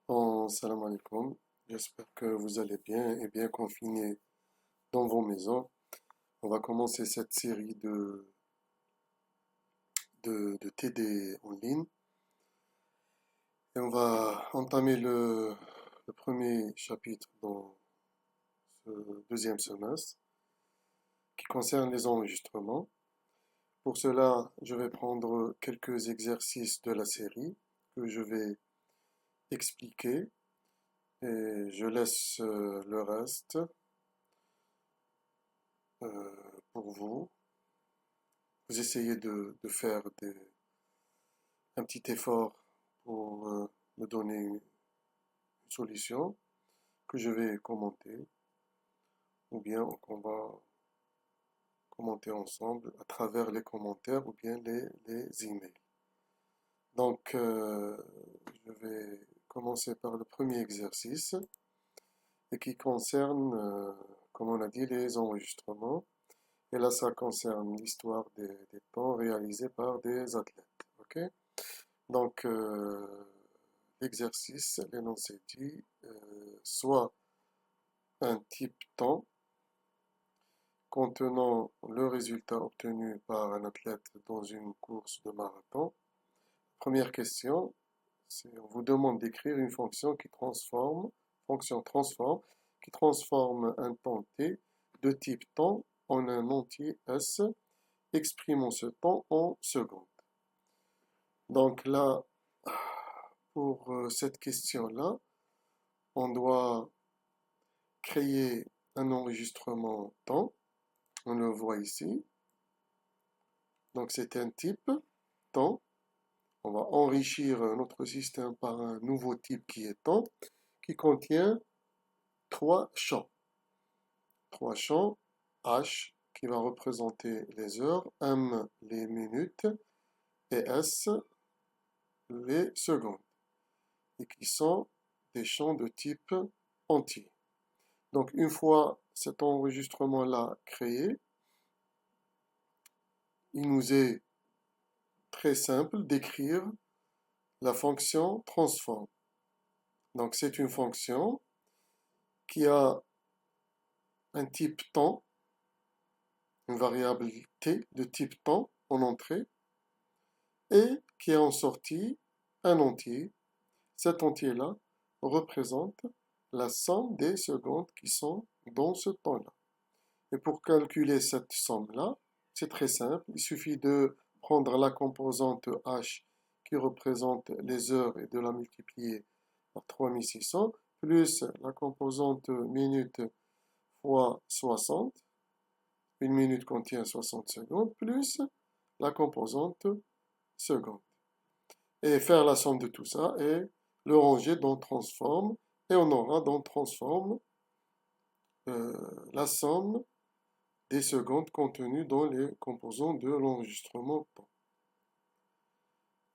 Bon, salam alaikum. J'espère que vous allez bien et bien confinés dans vos maisons. On va commencer cette série de TD en ligne et on va entamer le premier chapitre dans ce deuxième semestre qui concerne les enregistrements. Pour cela, je vais prendre quelques exercices de la série que je vais expliquer et je laisse le reste pour vous. Vous essayez de faire un petit effort pour me donner une solution que je vais commenter ou bien qu'on va commenter ensemble à travers les commentaires ou bien les emails. Donc, je vais commencer par le premier exercice et qui concerne, comme on a dit, les enregistrements. Et là, ça concerne l'histoire des temps réalisés par des athlètes. Ok? Donc, l'exercice, l'énoncé dit, soit un type temps contenant le résultat obtenu par un athlète dans une course de marathon. Première question, on vous demande d'écrire une fonction transforme, qui transforme un temps t de type temps en un entier s, exprimant ce temps en secondes. Donc là, pour cette question-là, on doit créer un enregistrement temps. On le voit ici. Donc c'est un type temps. On va enrichir notre système par un nouveau type qui est temps, qui contient trois champs. Trois champs H qui va représenter les heures, M les minutes et S les secondes. Et qui sont des champs de type entier. Donc une fois cet enregistrement-là créé, il nous est très simple d'écrire la fonction transform. Donc c'est une fonction qui a un type temps, une variable t de type temps en entrée, et qui a en sortie un entier. Cet entier-là représente la somme des secondes qui sont dans ce temps-là. Et pour calculer cette somme-là, c'est très simple. Il suffit de prendre la composante h qui représente les heures et de la multiplier par 3600, plus la composante minute fois 60. Une minute contient 60 secondes, plus la composante seconde. Et faire la somme de tout ça et le ranger dans transform. Et on aura dans transform la somme des secondes contenues dans les composants de l'enregistrement temps.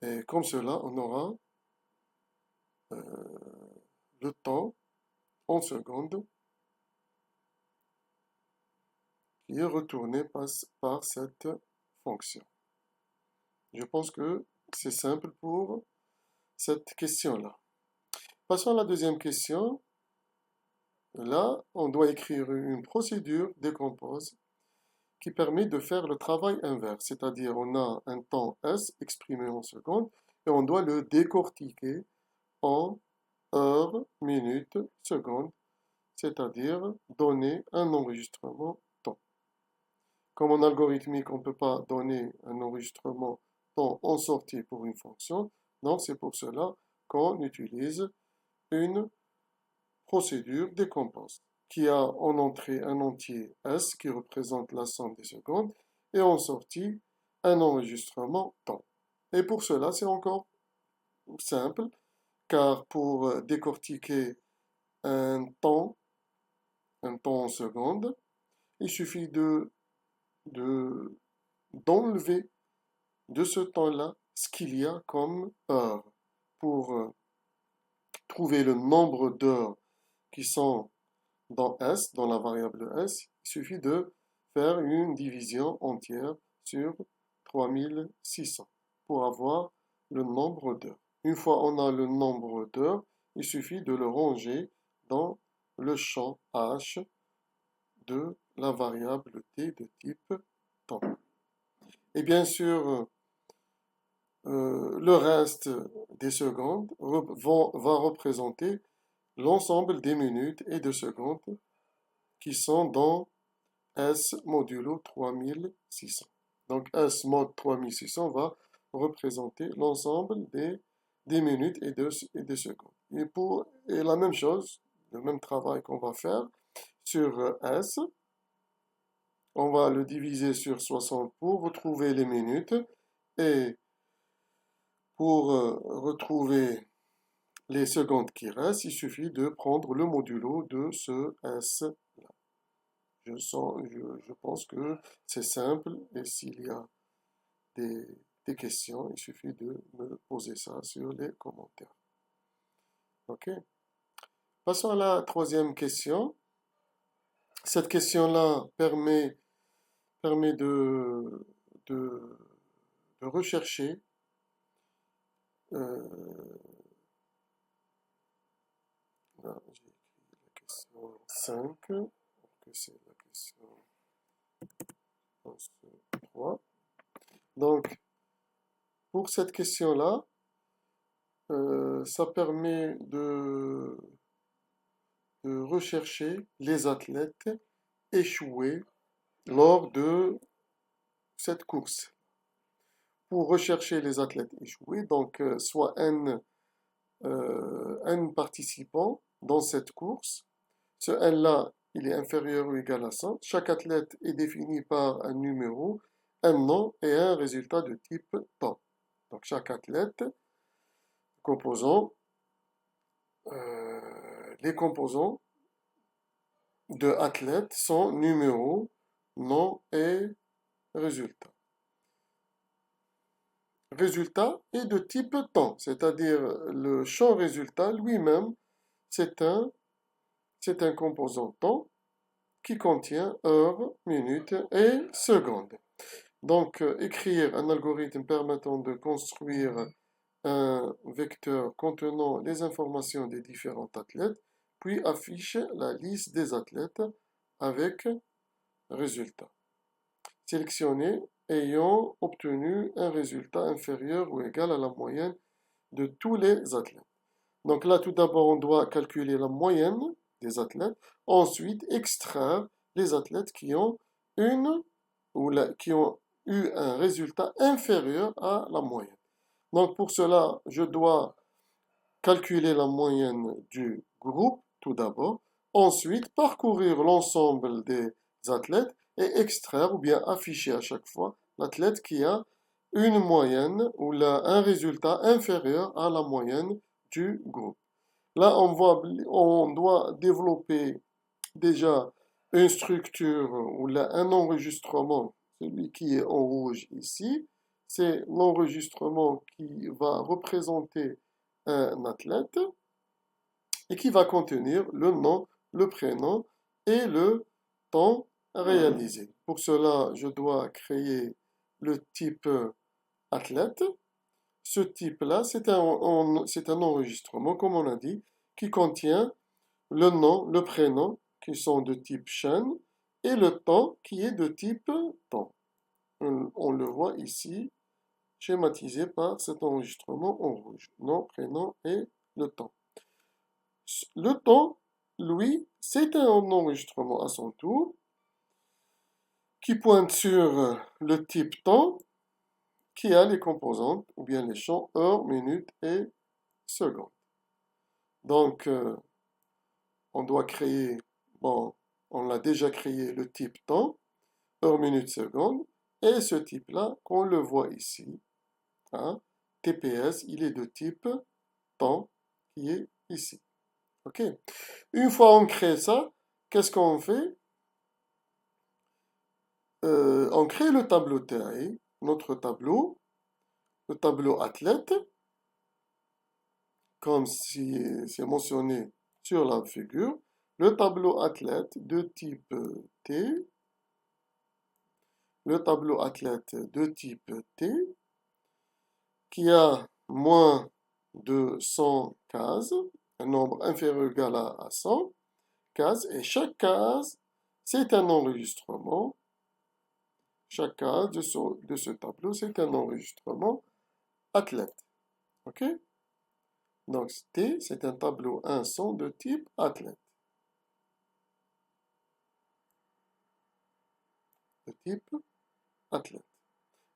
Et comme cela, on aura le temps en secondes qui est retourné par cette fonction. Je pense que c'est simple pour cette question-là. Passons à la deuxième question. Là, on doit écrire une procédure décompose qui permet de faire le travail inverse, c'est-à-dire on a un temps S exprimé en secondes et on doit le décortiquer en heures, minutes, secondes, c'est-à-dire donner un enregistrement temps. Comme en algorithmique, on ne peut pas donner un enregistrement temps en sortie pour une fonction, donc c'est pour cela qu'on utilise une procédure décompose qui a en entrée un entier S qui représente la somme des secondes et en sortie un enregistrement temps. Et pour cela, c'est encore simple, car pour décortiquer un temps en secondes, il suffit d'enlever de ce temps-là ce qu'il y a comme heure. Pour trouver le nombre d'heures qui sont dans S, dans la variable S, il suffit de faire une division entière sur 3600 pour avoir le nombre d'heures. Une fois on a le nombre d'heures, il suffit de le ranger dans le champ H de la variable t de type temps. Et bien sûr, le reste des secondes va représenter l'ensemble des minutes et de secondes qui sont dans S modulo 3600. Donc S mod 3600 va représenter l'ensemble des minutes et des secondes. Et la même chose, le même travail qu'on va faire sur S, on va le diviser sur 60 pour retrouver les minutes et pour retrouver les secondes qui restent, il suffit de prendre le modulo de ce S-là. Je pense que c'est simple et s'il y a des questions, il suffit de me poser ça sur les commentaires. OK? Passons à la troisième question. Cette question-là permet de rechercher là, j'ai écrit la question 5, que c'est la question 3. Donc, pour cette question-là, ça permet de rechercher les athlètes échoués lors de cette course. Pour rechercher les athlètes échoués, donc soit N participants dans cette course, ce N-là, il est inférieur ou égal à 100. Chaque athlète est défini par un numéro, un nom et un résultat de type temps. Donc chaque athlète, les composants de athlète sont numéro, nom et résultat. Résultat est de type temps, c'est-à-dire le champ résultat lui-même, c'est un composant temps qui contient heure, minute et seconde. Donc, écrire un algorithme permettant de construire un vecteur contenant les informations des différents athlètes, puis affiche la liste des athlètes avec résultat. Sélectionner ayant obtenu un résultat inférieur ou égal à la moyenne de tous les athlètes. Donc là, tout d'abord, on doit calculer la moyenne des athlètes, ensuite extraire les athlètes qui ont qui ont eu un résultat inférieur à la moyenne. Donc pour cela, je dois calculer la moyenne du groupe tout d'abord, ensuite parcourir l'ensemble des athlètes et extraire ou bien afficher à chaque fois l'athlète qui a une moyenne ou un résultat inférieur à la moyenne du groupe. Là, on doit développer déjà une structure ou un enregistrement, celui qui est en rouge ici, c'est l'enregistrement qui va représenter un athlète et qui va contenir le nom, le prénom et le temps réalisé. Pour cela, je dois créer le type athlète. Ce type-là, c'est un enregistrement, comme on a dit, qui contient le nom, le prénom, qui sont de type chaîne, et le temps, qui est de type temps. On le voit ici, schématisé par cet enregistrement en rouge. Nom, prénom et le temps. Le temps, lui, c'est un enregistrement à son tour, qui pointe sur le type temps, qui a les composantes, ou bien les champs heure, minute et seconde. Donc, on doit créer, bon, on l'a déjà créé le type temps, heure, minute, seconde, et ce type-là, qu'on le voit ici, hein, TPS, il est de type temps, qui est ici. OK? Une fois on crée ça, qu'est-ce qu'on fait? On crée le tableau TAE, notre tableau, le tableau athlète, comme si c'est mentionné sur la figure, le tableau athlète de type T, le tableau athlète de type T, qui a moins de 100 cases, un nombre inférieur ou égal à 100 cases, et chaque case, c'est un enregistrement. Chaque case de ce tableau, c'est un enregistrement athlète. OK? Donc, T, c'est un tableau 100 de type athlète. De type athlète.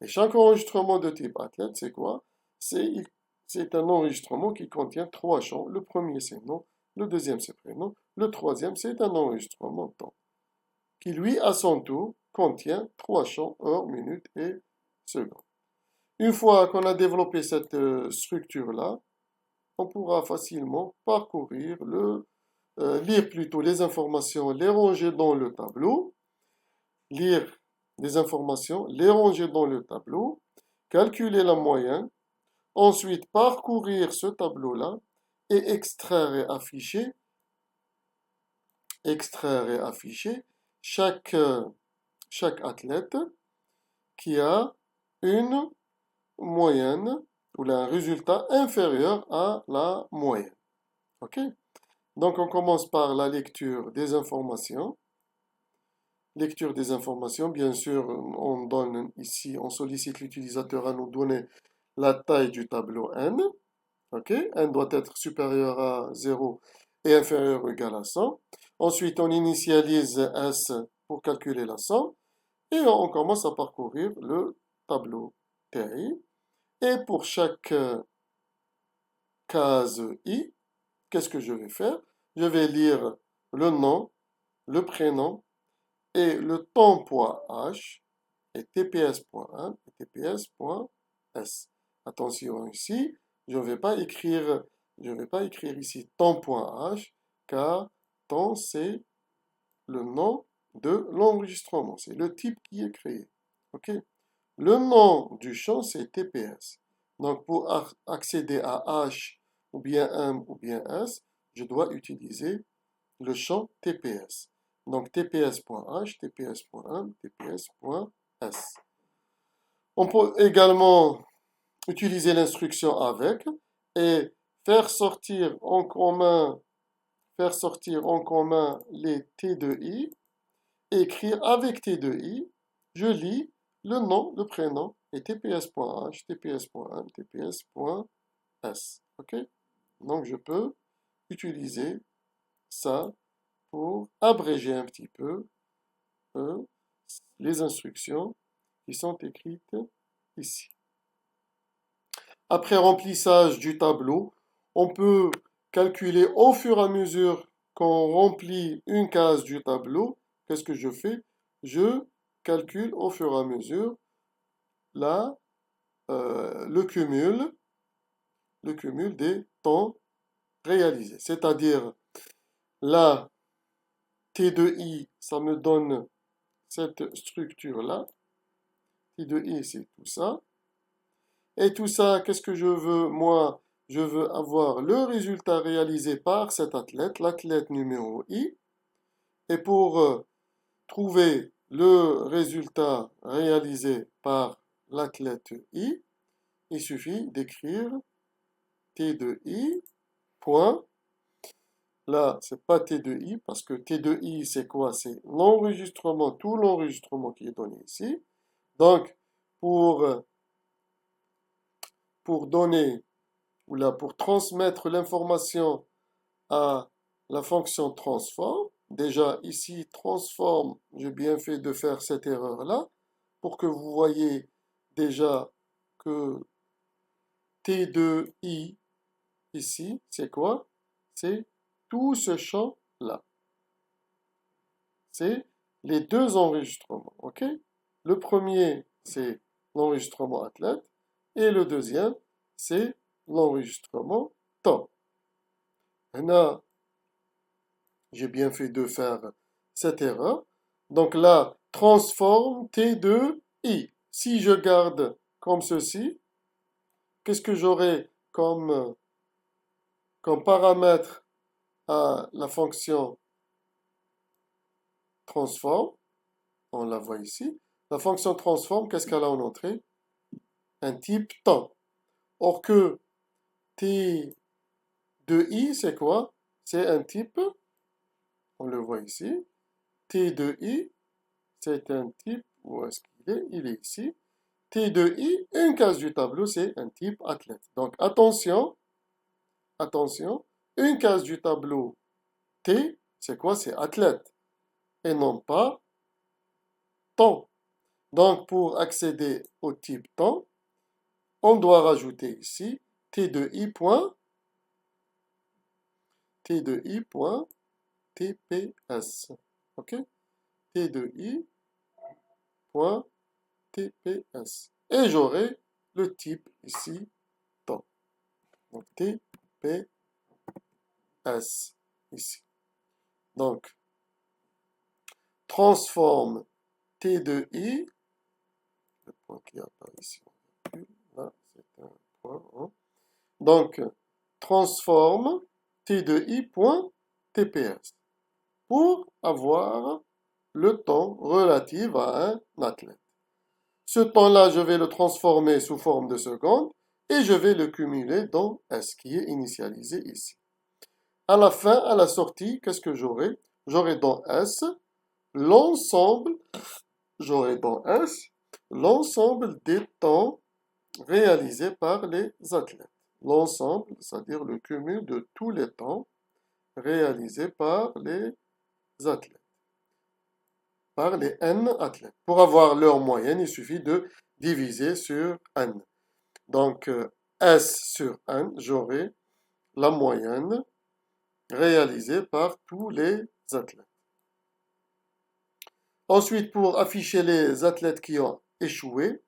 Et chaque enregistrement de type athlète, c'est quoi? C'est un enregistrement qui contient trois champs. Le premier, c'est nom. Le deuxième, c'est prénom. Le troisième, c'est un enregistrement temps. Qui, lui, à son tour, contient trois champs, heure, minute et seconde. Une fois qu'on a développé cette structure-là, on pourra facilement parcourir lire plutôt les informations, les ranger dans le tableau, lire les informations, les ranger dans le tableau, calculer la moyenne, ensuite parcourir ce tableau-là et extraire et afficher chaque athlète qui a une moyenne ou un résultat inférieur à la moyenne. OK? Donc, on commence par la lecture des informations. Lecture des informations, bien sûr, on donne ici, on sollicite l'utilisateur à nous donner la taille du tableau n. OK? N doit être supérieur à 0 et inférieur ou égal à 100. Ensuite, on initialise S pour calculer la somme. Et on commence à parcourir le tableau TI. Et pour chaque case I, qu'est-ce que je vais faire? Je vais lire le nom, le prénom et le temps.h et tps.1 et tps.s. Attention ici, je ne vais pas écrire ici temps.h car temps c'est le nom de l'enregistrement, c'est le type qui est créé. OK? Le nom du champ c'est tps. Donc pour accéder à h ou bien m ou bien s, je dois utiliser le champ tps. Donc tps.h, tps.1, tps.s. On peut également utiliser l'instruction avec et faire sortir en commun les T de I et écrire avec T de I, je lis le nom, le prénom et tps.h, tps.1, tps.s. OK? Donc je peux utiliser ça pour abréger un petit peu les instructions qui sont écrites ici. Après remplissage du tableau, on peut calculer au fur et à mesure qu'on remplit une case du tableau. Qu'est-ce que je fais? Je calcule au fur et à mesure le cumul des temps réalisés. C'est-à-dire, là, T de I, ça me donne cette structure-là. T de I, c'est tout ça. Et tout ça, qu'est-ce que je veux? Moi, je veux avoir le résultat réalisé par cet athlète, l'athlète numéro I. Et pour trouver le résultat réalisé par l'athlète I, il suffit d'écrire T de I, point. Là, c'est pas T de I, parce que T de I, c'est quoi? C'est l'enregistrement, tout l'enregistrement qui est donné ici. Donc, pour donner, ou là, pour transmettre l'information à la fonction transform, déjà ici, transform, j'ai bien fait de faire cette erreur-là, pour que vous voyez déjà que T de I, ici, c'est quoi? C'est tout ce champ-là. C'est les deux enregistrements, ok? Le premier, c'est l'enregistrement athlète, et le deuxième, c'est l'enregistrement temps. Maintenant, j'ai bien fait de faire cette erreur. Donc là, transforme T de I. Si je garde comme ceci, qu'est-ce que j'aurai comme paramètre à la fonction transform? On la voit ici. La fonction transform, qu'est-ce qu'elle a en entrée? Un type temps. Or que T de I, c'est quoi? C'est un type, on le voit ici. T de I, c'est un type, où est-ce qu'il est? Il est ici. T de I, une case du tableau, c'est un type athlète. Donc attention, attention, une case du tableau T, c'est quoi? C'est athlète et non pas temps. Donc pour accéder au type temps, on doit rajouter ici T de I point, T de I point TPS. OK? T de I point TPS. Et j'aurai le type ici temps. Donc TPS ici. Donc transforme T de I, le point qui apparaît ici, là, c'est un point. Hein. Donc transforme T de I point TPS pour avoir le temps relatif à un athlète. Ce temps-là, je vais le transformer sous forme de seconde et je vais le cumuler dans S qui est initialisé ici. À la fin, à la sortie, qu'est-ce que j'aurai? J'aurai dans S l'ensemble, j'aurai dans S l'ensemble des temps réalisés par les athlètes. L'ensemble, c'est-à-dire le cumul de tous les temps réalisés par les athlètes. Par les N athlètes. Pour avoir leur moyenne, il suffit de diviser sur N. Donc, S sur N, j'aurai la moyenne réalisée par tous les athlètes. Ensuite, pour afficher les athlètes qui ont échoué,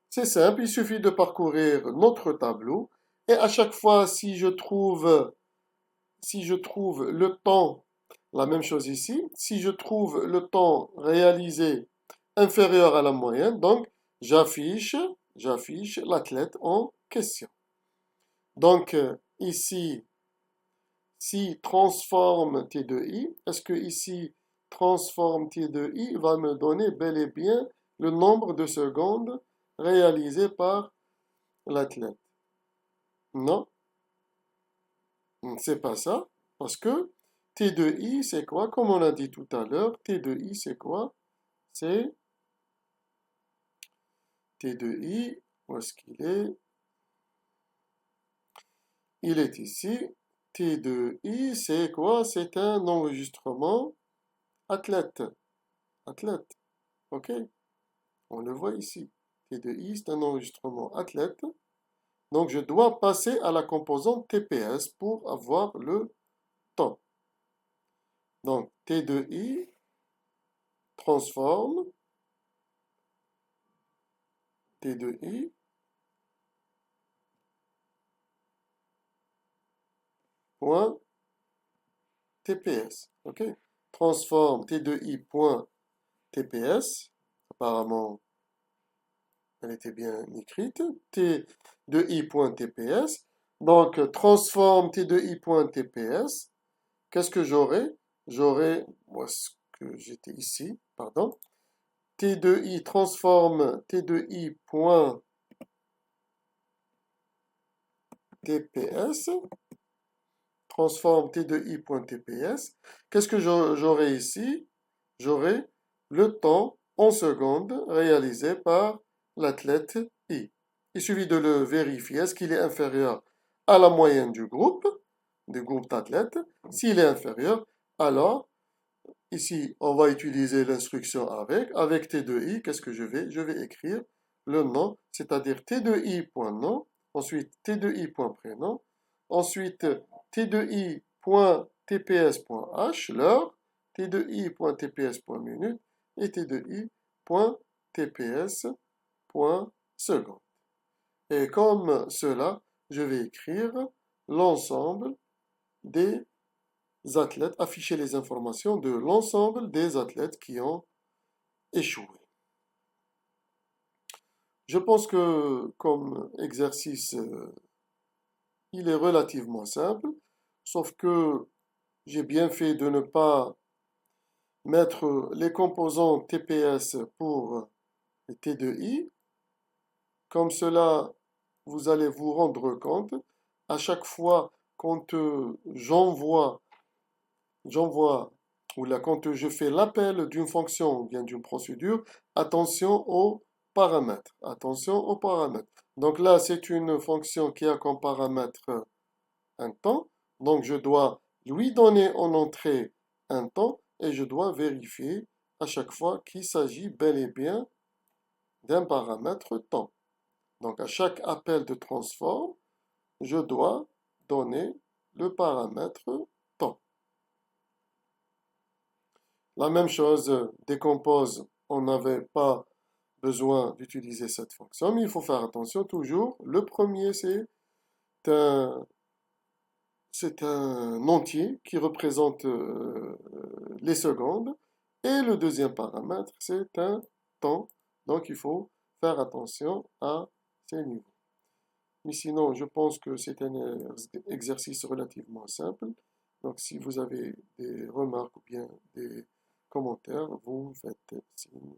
c'est simple, il suffit de parcourir notre tableau et à chaque fois, si je trouve le temps, la même chose ici, si je trouve le temps réalisé inférieur à la moyenne, donc j'affiche l'athlète en question. Donc ici, si transforme T de I, est-ce que ici transforme T de I va me donner bel et bien le nombre de secondes réalisées par l'athlète? Non, c'est pas ça, parce que T de I, c'est quoi? Comme on a dit tout à l'heure, T de I, c'est quoi? C'est T de I, où est-ce qu'il est? Il est ici. T de I, c'est quoi? C'est un enregistrement athlète. Athlète, ok? On le voit ici. T de I, c'est un enregistrement athlète. Donc, je dois passer à la composante TPS pour avoir le temps. Donc, T de I transforme T de I point TPS. Ok? Transforme T de I point TPS. Apparemment, elle était bien écrite. T de I point TPS. Donc, transforme T de I point TPS. Qu'est-ce que j'aurai? J'aurai, où est-ce que j'étais ici, pardon. T de I transforme T de I point TPS. Transforme T de I point TPS. Qu'est-ce que j'aurai ici? J'aurai le temps en secondes réalisé par l'athlète I. Il suffit de le vérifier. Est-ce qu'il est inférieur à la moyenne du groupe d'athlètes? S'il est inférieur, alors, ici, on va utiliser l'instruction avec T de I. Qu'est-ce que je vais? Je vais écrire le nom, c'est-à-dire T de I point nom, ensuite T de I point prénom, ensuite T de I point TPS point H, l'heure, T de I point TPS point minute, et T de I point TPS point seconde. Et comme cela, je vais écrire l'ensemble des athlètes, afficher les informations de l'ensemble des athlètes qui ont échoué. Je pense que comme exercice, il est relativement simple, sauf que j'ai bien fait de ne pas mettre les composants TPS pour T de I. Comme cela, vous allez vous rendre compte, à chaque fois quand j'envoie, ou là, quand je fais l'appel d'une fonction ou bien d'une procédure, attention aux paramètres. Attention aux paramètres. Donc là, c'est une fonction qui a comme paramètre un temps. Donc je dois lui donner en entrée un temps et je dois vérifier à chaque fois qu'il s'agit bel et bien d'un paramètre temps. Donc à chaque appel de transform, je dois donner le paramètre temps. La même chose, décompose, on n'avait pas besoin d'utiliser cette fonction, mais il faut faire attention toujours. Le premier, un, c'est un entier qui représente les secondes, et le deuxième paramètre, c'est un temps. Donc il faut faire attention à ces niveaux. Mais sinon, je pense que c'est un exercice relativement simple. Donc, si vous avez des remarques ou bien des commentaires, vous me faites signe.